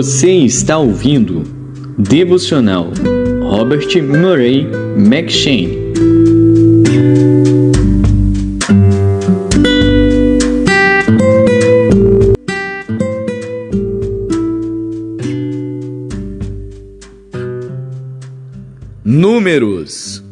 Você está ouvindo Devocional Robert Murray M'Cheyne. Números.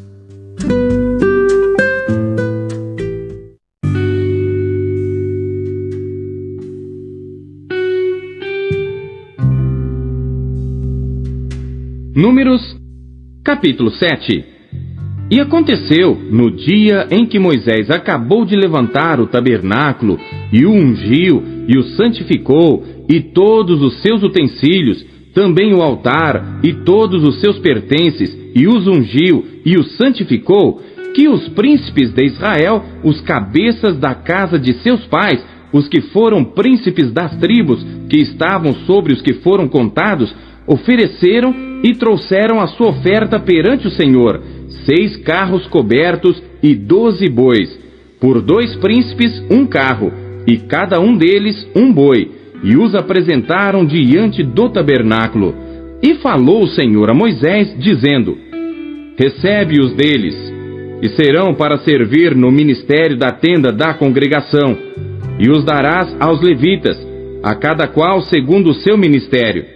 Números, capítulo 7. E aconteceu, no dia em que Moisés acabou de levantar o tabernáculo, e o ungiu, e o santificou, e todos os seus utensílios, também o altar, e todos os seus pertences, e os ungiu, e os santificou, que os príncipes de Israel, os cabeças da casa de seus pais, os que foram príncipes das tribos, que estavam sobre os que foram contados, ofereceram e trouxeram a sua oferta perante o Senhor, 6 carros cobertos e 12 bois, por 2 príncipes um carro, e cada um deles um boi, e os apresentaram diante do tabernáculo. E falou o Senhor a Moisés, dizendo: recebe-os deles, e serão para servir no ministério da tenda da congregação, e os darás aos levitas, a cada qual segundo o seu ministério.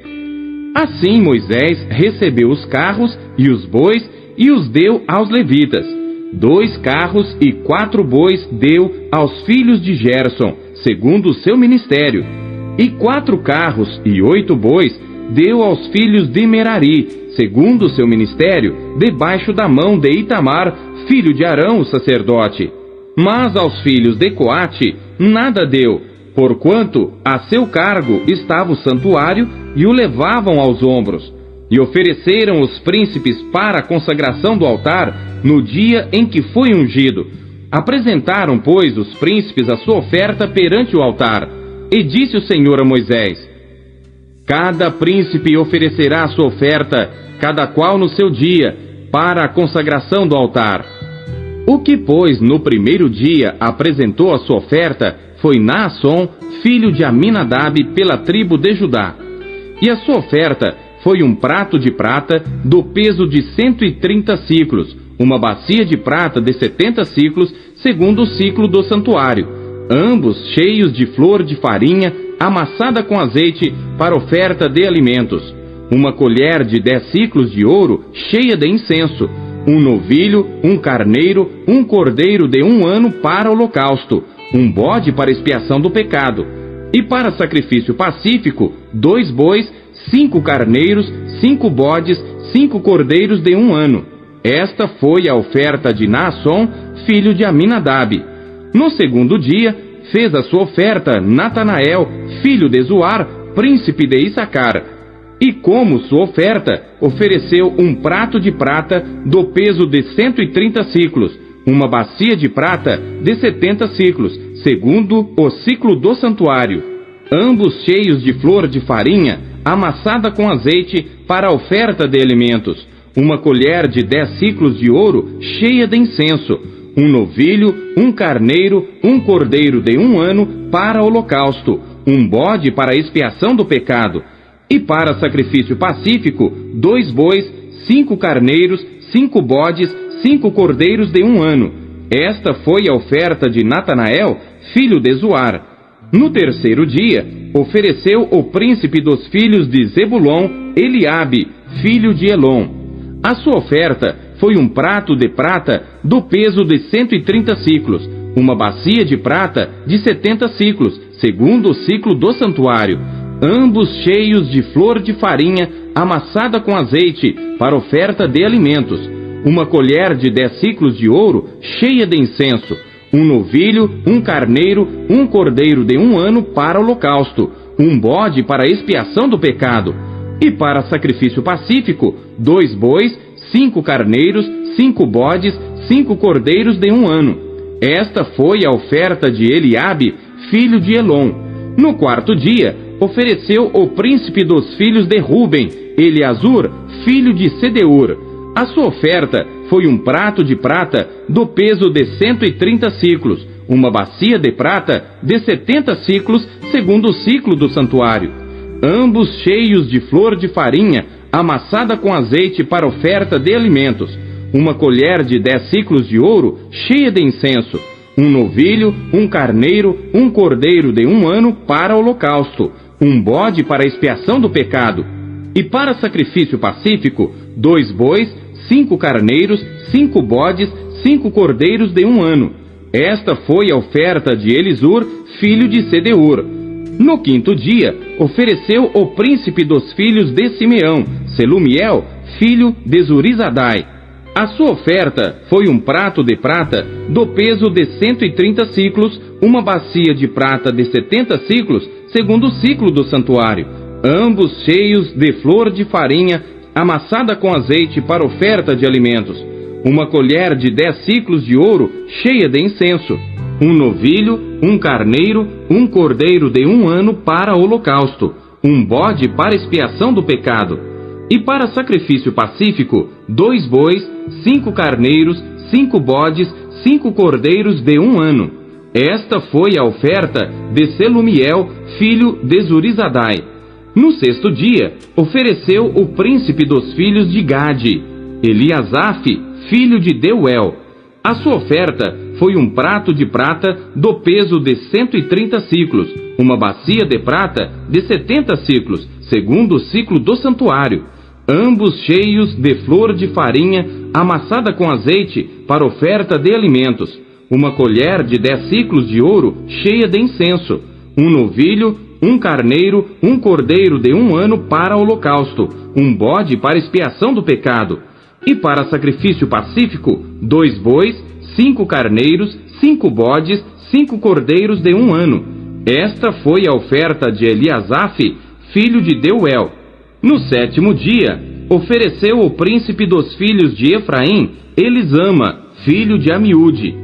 Assim Moisés recebeu os carros e os bois e os deu aos levitas. 2 carros e 4 bois deu aos filhos de Gerson, segundo o seu ministério. E 4 carros e 8 bois deu aos filhos de Merari, segundo o seu ministério, debaixo da mão de Itamar, filho de Arão, o sacerdote. Mas aos filhos de Coate nada deu, porquanto a seu cargo estava o santuário, e o levavam aos ombros. E ofereceram os príncipes para a consagração do altar no dia em que foi ungido. Apresentaram, pois, os príncipes a sua oferta perante o altar. E disse o Senhor a Moisés: cada príncipe oferecerá a sua oferta, cada qual no seu dia, para a consagração do altar. O que, pois, no primeiro dia apresentou a sua oferta foi Naasson, filho de Aminadab, pela tribo de Judá. E a sua oferta foi um prato de prata do peso de 130 siclos, uma bacia de prata de 70 siclos, segundo o ciclo do santuário, ambos cheios de flor de farinha amassada com azeite para oferta de alimentos, uma colher de 10 siclos de ouro cheia de incenso, um novilho, um carneiro, um cordeiro de 1 ano para holocausto, um bode para expiação do pecado, e para sacrifício pacífico, 2 bois, 5 carneiros, 5 bodes, 5 cordeiros de 1 ano. Esta foi a oferta de Naasson, filho de Aminadab. No segundo dia, fez a sua oferta Natanael, filho de Zuar, príncipe de Issacar. E como sua oferta, ofereceu um prato de prata do peso de 130 siclos, uma bacia de prata de 70 siclos, segundo o ciclo do santuário, ambos cheios de flor de farinha, amassada com azeite para a oferta de alimentos, uma colher de 10 siclos de ouro cheia de incenso, um novilho, um carneiro, um cordeiro de 1 ano para holocausto, um bode para expiação do pecado, e para sacrifício pacífico, 2 bois, 5 carneiros, 5 bodes, 5 cordeiros de 1 ano. Esta foi a oferta de Natanael, filho de Zuar. No terceiro dia, ofereceu o príncipe dos filhos de Zebulon, Eliabe, filho de Elon. A sua oferta foi um prato de prata do peso de 130 siclos, uma bacia de prata de 70 siclos, segundo o ciclo do santuário, ambos cheios de flor de farinha amassada com azeite para oferta de alimentos, uma colher de 10 siclos de ouro cheia de incenso, um novilho, um carneiro, um cordeiro de 1 ano para holocausto, um bode para expiação do pecado, e para sacrifício pacífico, 2 bois, 5 carneiros, 5 bodes, 5 cordeiros de 1 ano. Esta foi a oferta de Eliabe, filho de Elon. No quarto dia, ofereceu o príncipe dos filhos de Ruben, Eliasur, filho de Sedeur. A sua oferta foi um prato de prata do peso de 130 siclos, uma bacia de prata de 70 siclos, segundo o ciclo do santuário, ambos cheios de flor de farinha, amassada com azeite para oferta de alimentos, uma colher de 10 siclos de ouro, cheia de incenso, um novilho, um carneiro, um cordeiro de 1 ano para holocausto, um bode para expiação do pecado, e para sacrifício pacífico, 2 bois, 5 carneiros, 5 bodes, 5 cordeiros de 1 ano. Esta foi a oferta de Elisur, filho de Sedeur. No 5º dia, ofereceu o príncipe dos filhos de Simeão, Selumiel, filho de Zurizadai. A sua oferta foi um prato de prata do peso de 130 siclos, uma bacia de prata de 70 siclos, segundo o ciclo do santuário, ambos cheios de flor de farinha, amassada com azeite para oferta de alimentos, uma colher de 10 siclos de ouro, cheia de incenso, um novilho, um carneiro, um cordeiro de 1 ano para holocausto, um bode para expiação do pecado, e para sacrifício pacífico, 2 bois, 5 carneiros, 5 bodes, 5 cordeiros de 1 ano. Esta foi a oferta de Selumiel, filho de Zurizadai. No 6º dia, ofereceu o príncipe dos filhos de Gade, Eliasaf, filho de Deuel. A sua oferta foi um prato de prata do peso de 130 siclos, uma bacia de prata de 70 siclos, segundo o ciclo do santuário, ambos cheios de flor de farinha, amassada com azeite para oferta de alimentos, uma colher de 10 siclos de ouro, cheia de incenso, um novilho, um carneiro, um cordeiro de 1 ano para holocausto, um bode para expiação do pecado, e para sacrifício pacífico, 2 bois, 5 carneiros, 5 bodes, 5 cordeiros de 1 ano. Esta foi a oferta de Eliasaf, filho de Deuel. No 7º dia, ofereceu o príncipe dos filhos de Efraim, Elisama, filho de Amiúde.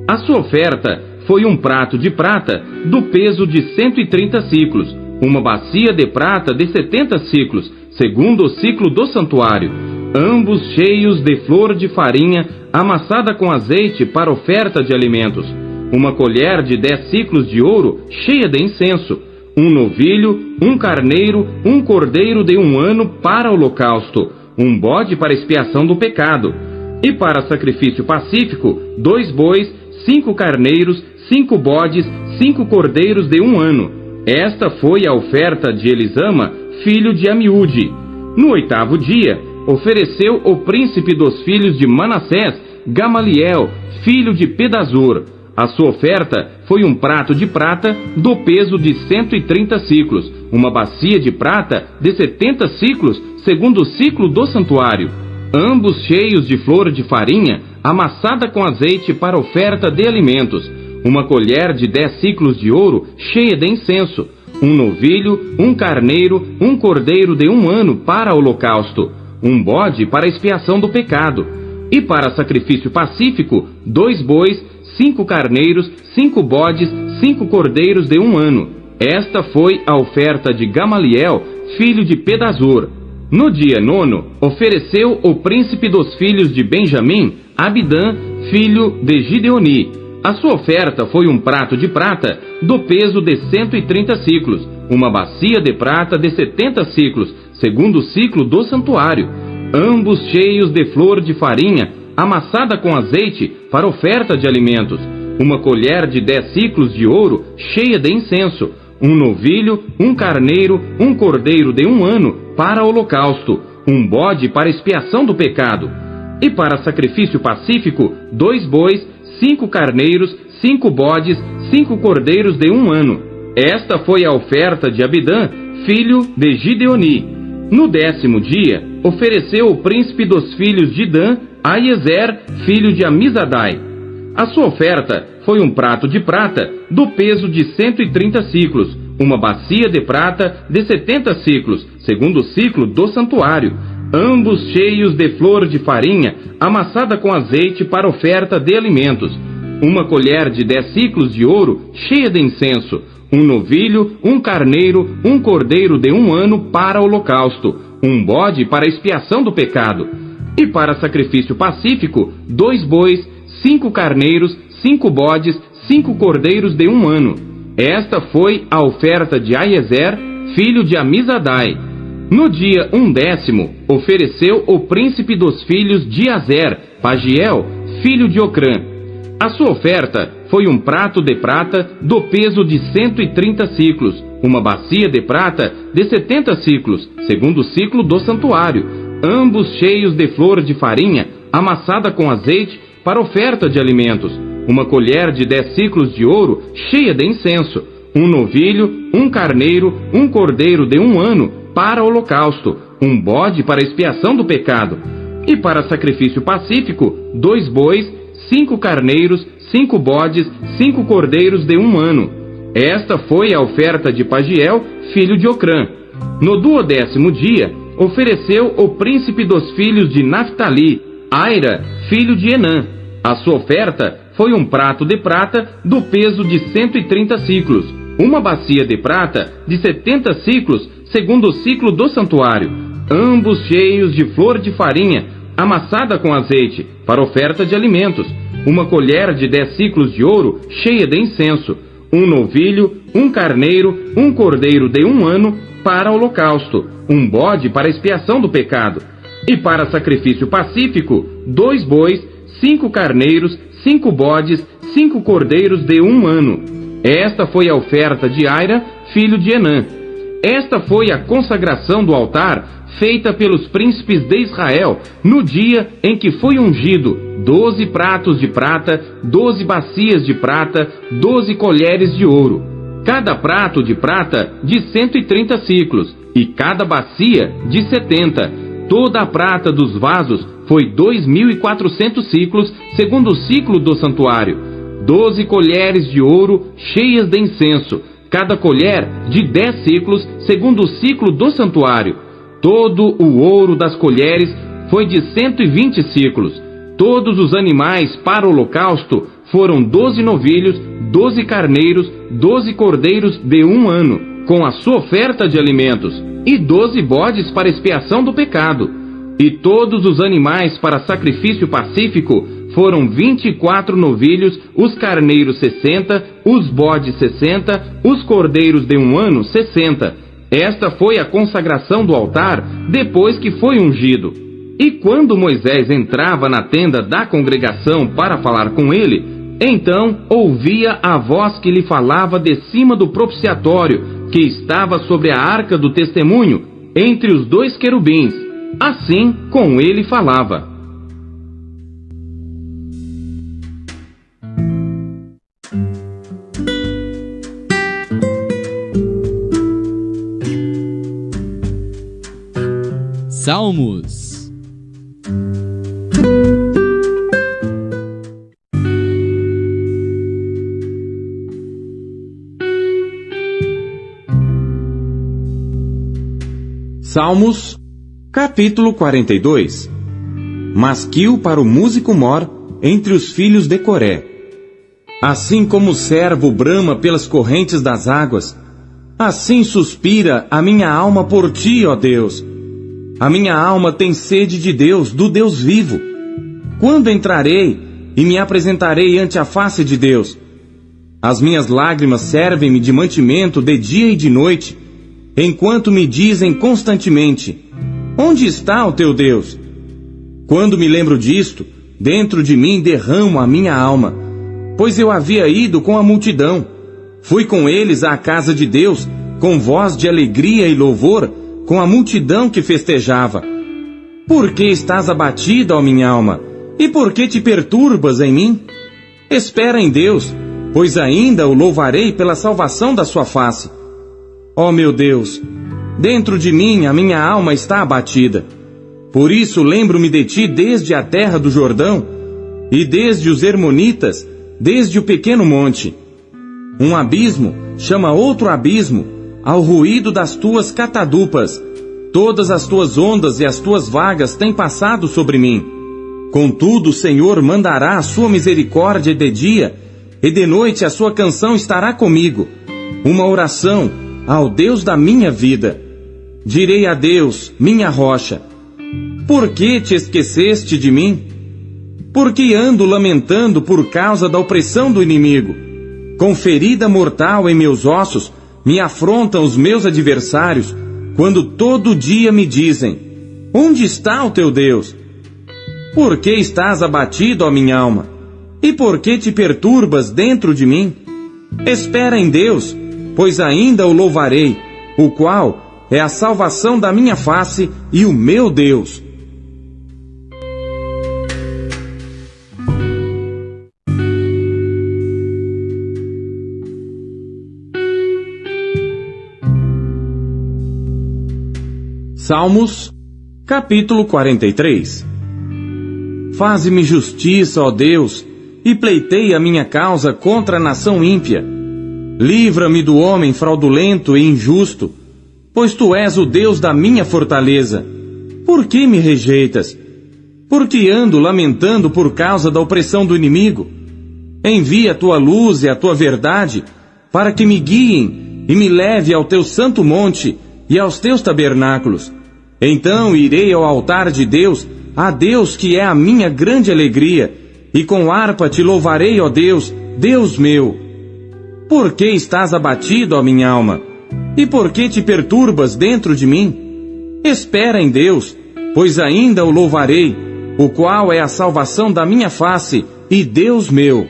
A sua oferta foi um prato de prata do peso de 130 siclos, uma bacia de prata de 70 siclos, segundo o ciclo do santuário, ambos cheios de flor de farinha, amassada com azeite para oferta de alimentos, uma colher de 10 siclos de ouro, cheia de incenso, um novilho, um carneiro, um cordeiro de 1 ano para holocausto, um bode para expiação do pecado, e para sacrifício pacífico, 2 bois, 5 carneiros, 5 bodes, 5 cordeiros de 1 ano. Esta foi a oferta de Elisama, filho de Amiúde. No 8º dia, ofereceu o príncipe dos filhos de Manassés, Gamaliel, filho de Pedazur. A sua oferta foi um prato de prata do peso de 130 siclos, uma bacia de prata de 70 siclos, segundo o ciclo do santuário, ambos cheios de flor de farinha, amassada com azeite para oferta de alimentos, uma colher de 10 siclos de ouro, cheia de incenso, um novilho, um carneiro, um cordeiro de 1 ano para holocausto, um bode para expiação do pecado, e para sacrifício pacífico, 2 bois, 5 carneiros, 5 bodes, 5 cordeiros de 1 ano. Esta foi a oferta de Gamaliel, filho de Pedazur. No dia 9, ofereceu o príncipe dos filhos de Benjamim, Abidã, filho de Gideoni. A sua oferta foi um prato de prata do peso de 130 siclos, uma bacia de prata de 70 siclos, segundo o ciclo do santuário, ambos cheios de flor de farinha, amassada com azeite para oferta de alimentos, uma colher de 10 siclos de ouro, cheia de incenso, um novilho, um carneiro, um cordeiro de 1 ano para holocausto, um bode para expiação do pecado, e para sacrifício pacífico, 2 bois, 5 carneiros, 5 bodes, 5 cordeiros de 1 ano. Esta foi a oferta de Abidã, filho de Gideoni. No 10º dia, ofereceu o príncipe dos filhos de Dan, Aiezer, filho de Amizadai. A sua oferta foi um prato de prata do peso de 130 siclos, uma bacia de prata de 70 siclos, segundo o ciclo do santuário, ambos cheios de flor de farinha, amassada com azeite para oferta de alimentos, uma colher de 10 siclos de ouro, cheia de incenso, um novilho, um carneiro, um cordeiro de 1 ano para holocausto, um bode para expiação do pecado, e para sacrifício pacífico, 2 bois, 5 carneiros, 5 bodes, 5 cordeiros de 1 ano. Esta foi a oferta de Aiezer, filho de Amizadai. No dia 10º, ofereceu o príncipe dos filhos de Azer, Pagiel, filho de Ocrã. A sua oferta foi um prato de prata do peso de 130 siclos, uma bacia de prata de 70 siclos, segundo o ciclo do santuário, ambos cheios de flor de farinha, amassada com azeite, para oferta de alimentos, uma colher de 10 siclos de ouro, cheia de incenso, um novilho, um carneiro, um cordeiro de 1 ano, para holocausto, um bode para expiação do pecado, e para sacrifício pacífico, 2 bois, 5 carneiros, 5 bodes, 5 cordeiros de 1 ano. Esta foi a oferta de Pagiel, filho de Ocrã. No 12º dia, ofereceu o príncipe dos filhos de Naphtali, Aira, filho de Enã. A sua oferta foi um prato de prata do peso de 130 siclos, uma bacia de prata de 70 siclos, segundo o ciclo do santuário, ambos cheios de flor de farinha, amassada com azeite, para oferta de alimentos, uma colher de 10 siclos de ouro, cheia de incenso, um novilho, um carneiro, um cordeiro de 1 ano, para holocausto, um bode para expiação do pecado, e para sacrifício pacífico, 2 bois, 5 carneiros, 5 bodes, 5 cordeiros de 1 ano. Esta foi a oferta de Aira, filho de Enã. Esta foi a consagração do altar feita pelos príncipes de Israel no dia em que foi ungido: 12 pratos de prata, 12 bacias de prata, 12 colheres de ouro, cada prato de prata de 130 siclos e cada bacia de 70. Toda a prata dos vasos foi 2.400 siclos, segundo o ciclo do santuário. 12 colheres de ouro cheias de incenso, cada colher de 10 siclos, segundo o ciclo do santuário. Todo o ouro das colheres foi de 120 siclos. Todos os animais para o holocausto foram 12 novilhos, 12 carneiros, 12 cordeiros de 1 ano, com a sua oferta de alimentos, e 12 bodes para expiação do pecado. E todos os animais para sacrifício pacífico foram 24 novilhos, os carneiros 60, os bodes 60, os cordeiros de 1 ano 60. Esta foi a consagração do altar depois que foi ungido. E quando Moisés entrava na tenda da congregação para falar com ele, então ouvia a voz que lhe falava de cima do propiciatório, que estava sobre a arca do testemunho, entre os 2 querubins. Assim com ele falava. Salmos. Salmos, capítulo 42. Masquil para o músico mor entre os filhos de Coré. Assim como o servo brama pelas correntes das águas, assim suspira a minha alma por ti, ó Deus. A minha alma tem sede de Deus, do Deus vivo. Quando entrarei e me apresentarei ante a face de Deus? As minhas lágrimas servem-me de mantimento de dia e de noite, enquanto me dizem constantemente: onde está o teu Deus? Quando me lembro disto, dentro de mim derramo a minha alma, pois eu havia ido com a multidão. Fui com eles à casa de Deus, com voz de alegria e louvor, com a multidão que festejava. Por que estás abatida, ó minha alma? E por que te perturbas em mim? Espera em Deus, pois ainda o louvarei pela salvação da sua face. Ó meu Deus, dentro de mim a minha alma está abatida. Por isso lembro-me de ti desde a terra do Jordão, e desde os Hermonitas, desde o pequeno monte. Um abismo chama outro abismo, ao ruído das tuas catadupas. Todas as tuas ondas e as tuas vagas têm passado sobre mim. Contudo o Senhor mandará a sua misericórdia de dia, e de noite a sua canção estará comigo. Uma oração ao Deus da minha vida. Direi a Deus, minha rocha: por que te esqueceste de mim? Porque ando lamentando por causa da opressão do inimigo. Com ferida mortal em meus ossos, me afrontam os meus adversários, quando todo dia me dizem: onde está o teu Deus? Por que estás abatido, ó minha alma? E por que te perturbas dentro de mim? Espera em Deus, pois ainda o louvarei, o qual é a salvação da minha face e o meu Deus. Salmos, capítulo 43. Faze-me justiça, ó Deus, e pleiteia a minha causa contra a nação ímpia. Livra-me do homem fraudulento e injusto, pois tu és o Deus da minha fortaleza. Por que me rejeitas? Porque ando lamentando por causa da opressão do inimigo. Envia a tua luz e a tua verdade, para que me guiem e me leve ao teu santo monte e aos teus tabernáculos. Então irei ao altar de Deus, a Deus que é a minha grande alegria, e com harpa te louvarei, ó Deus, Deus meu. Por que estás abatido, ó minha alma? E por que te perturbas dentro de mim? Espera em Deus, pois ainda o louvarei, o qual é a salvação da minha face e Deus meu.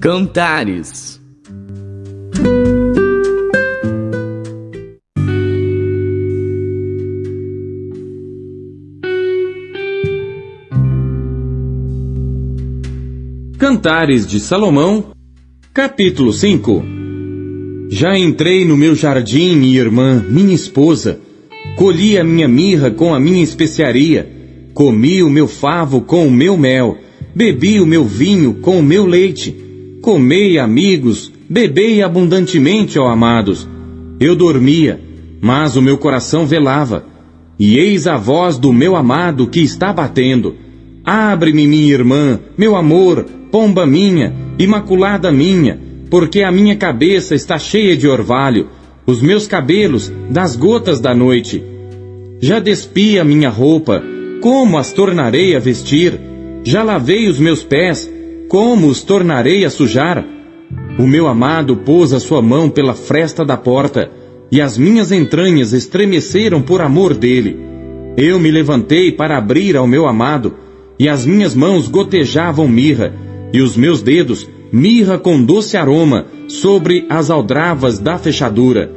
Cantares. Cantares de Salomão, capítulo 5. Já entrei no meu jardim, minha irmã, minha esposa, colhi a minha mirra com a minha especiaria, comi o meu favo com o meu mel, bebi o meu vinho com o meu leite. Comei, amigos, bebei abundantemente, ó amados. Eu dormia, mas o meu coração velava. E eis a voz do meu amado que está batendo. Abre-me, minha irmã, meu amor, pomba minha, imaculada minha, porque a minha cabeça está cheia de orvalho, os meus cabelos das gotas da noite. Já despi a minha roupa, como as tornarei a vestir? Já lavei os meus pés, como os tornarei a sujar? O meu amado pôs a sua mão pela fresta da porta, e as minhas entranhas estremeceram por amor dele. Eu me levantei para abrir ao meu amado, e as minhas mãos gotejavam mirra, e os meus dedos mirra com doce aroma sobre as aldravas da fechadura.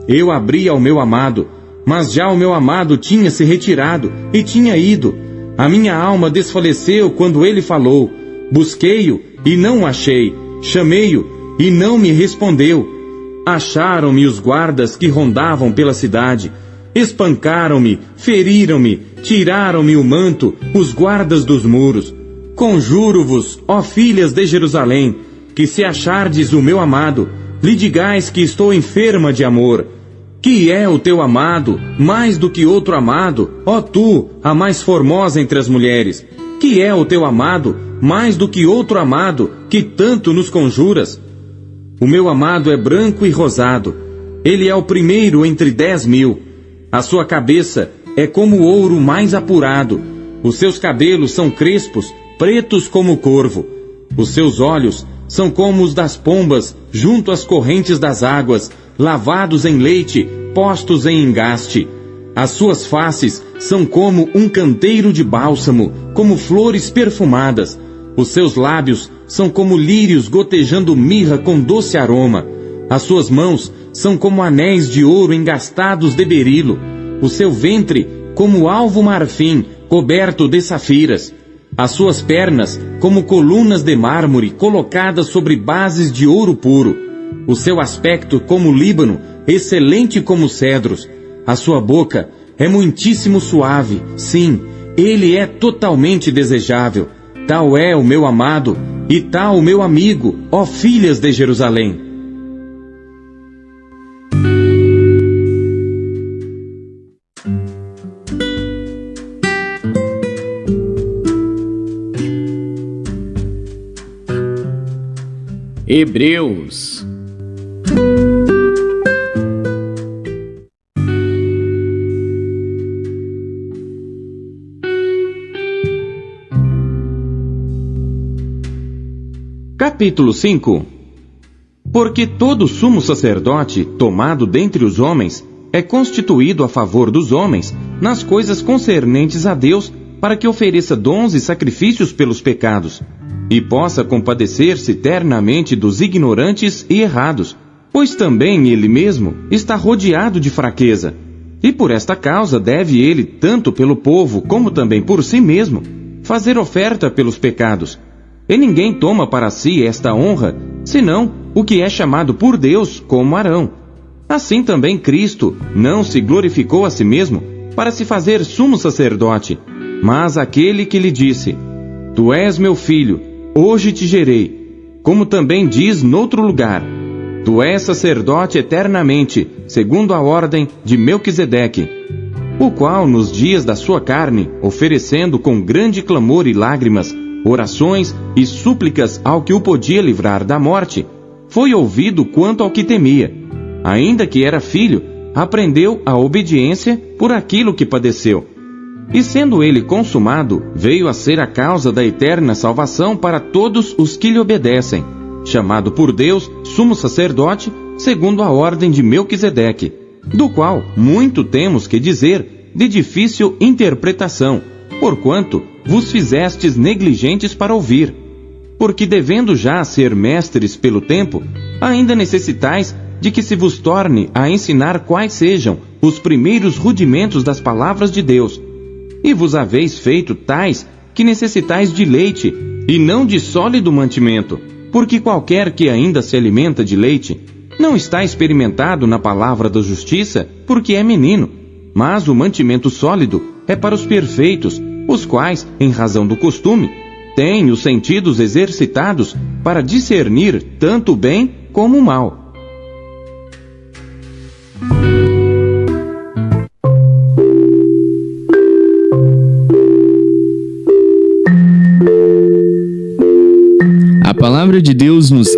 Eu abri ao meu amado, mas já o meu amado tinha se retirado e tinha ido. A minha alma desfaleceu quando ele falou. Busquei-o e não o achei, chamei-o e não me respondeu. Acharam-me os guardas que rondavam pela cidade, espancaram-me, feriram-me, tiraram-me o manto, os guardas dos muros. Conjuro-vos, ó filhas de Jerusalém, que se achardes o meu amado, lhe digais que estou enferma de amor. Que é o teu amado, mais do que outro amado, ó tu, a mais formosa entre as mulheres? Que é o teu amado, mais do que outro amado, que tanto nos conjuras? O meu amado é branco e rosado, ele é o primeiro entre 10.000. A sua cabeça é como o ouro mais apurado, os seus cabelos são crespos, pretos como o corvo. Os seus olhos são como os das pombas junto às correntes das águas, lavados em leite, postos em engaste. As suas faces são como um canteiro de bálsamo, como flores perfumadas. Os seus lábios são como lírios gotejando mirra com doce aroma. As suas mãos são como anéis de ouro engastados de berilo. O seu ventre como alvo marfim, coberto de safiras. As suas pernas como colunas de mármore colocadas sobre bases de ouro puro. O seu aspecto como Líbano, excelente como cedros. A sua boca é muitíssimo suave, sim, ele é totalmente desejável. Tal é o meu amado, e tal o meu amigo, ó filhas de Jerusalém. Hebreus. Capítulo 5. Porque todo sumo sacerdote, tomado dentre os homens, é constituído a favor dos homens, nas coisas concernentes a Deus, para que ofereça dons e sacrifícios pelos pecados, e possa compadecer-se ternamente dos ignorantes e errados, pois também ele mesmo está rodeado de fraqueza. E por esta causa deve ele, tanto pelo povo como também por si mesmo, fazer oferta pelos pecados. E ninguém toma para si esta honra, senão o que é chamado por Deus como Arão. Assim também Cristo não se glorificou a si mesmo para se fazer sumo sacerdote, mas aquele que lhe disse: Tu és meu filho, hoje te gerei. Como também diz noutro lugar: Tu és sacerdote eternamente, segundo a ordem de Melquisedeque, o qual nos dias da sua carne, oferecendo com grande clamor e lágrimas, orações e súplicas ao que o podia livrar da morte, foi ouvido quanto ao que temia. Ainda que era filho, aprendeu a obediência por aquilo que padeceu. E sendo ele consumado, veio a ser a causa da eterna salvação para todos os que lhe obedecem, chamado por Deus sumo sacerdote, segundo a ordem de Melquisedeque, do qual muito temos que dizer, de difícil interpretação, porquanto vos fizestes negligentes para ouvir. Porque devendo já ser mestres pelo tempo, ainda necessitais de que se vos torne a ensinar quais sejam os primeiros rudimentos das palavras de Deus. E vos haveis feito tais que necessitais de leite, e não de sólido mantimento, porque qualquer que ainda se alimenta de leite, não está experimentado na palavra da justiça, porque é menino. Mas o mantimento sólido é para os perfeitos, os quais, em razão do costume, têm os sentidos exercitados para discernir tanto o bem como o mal. A palavra de Deus nos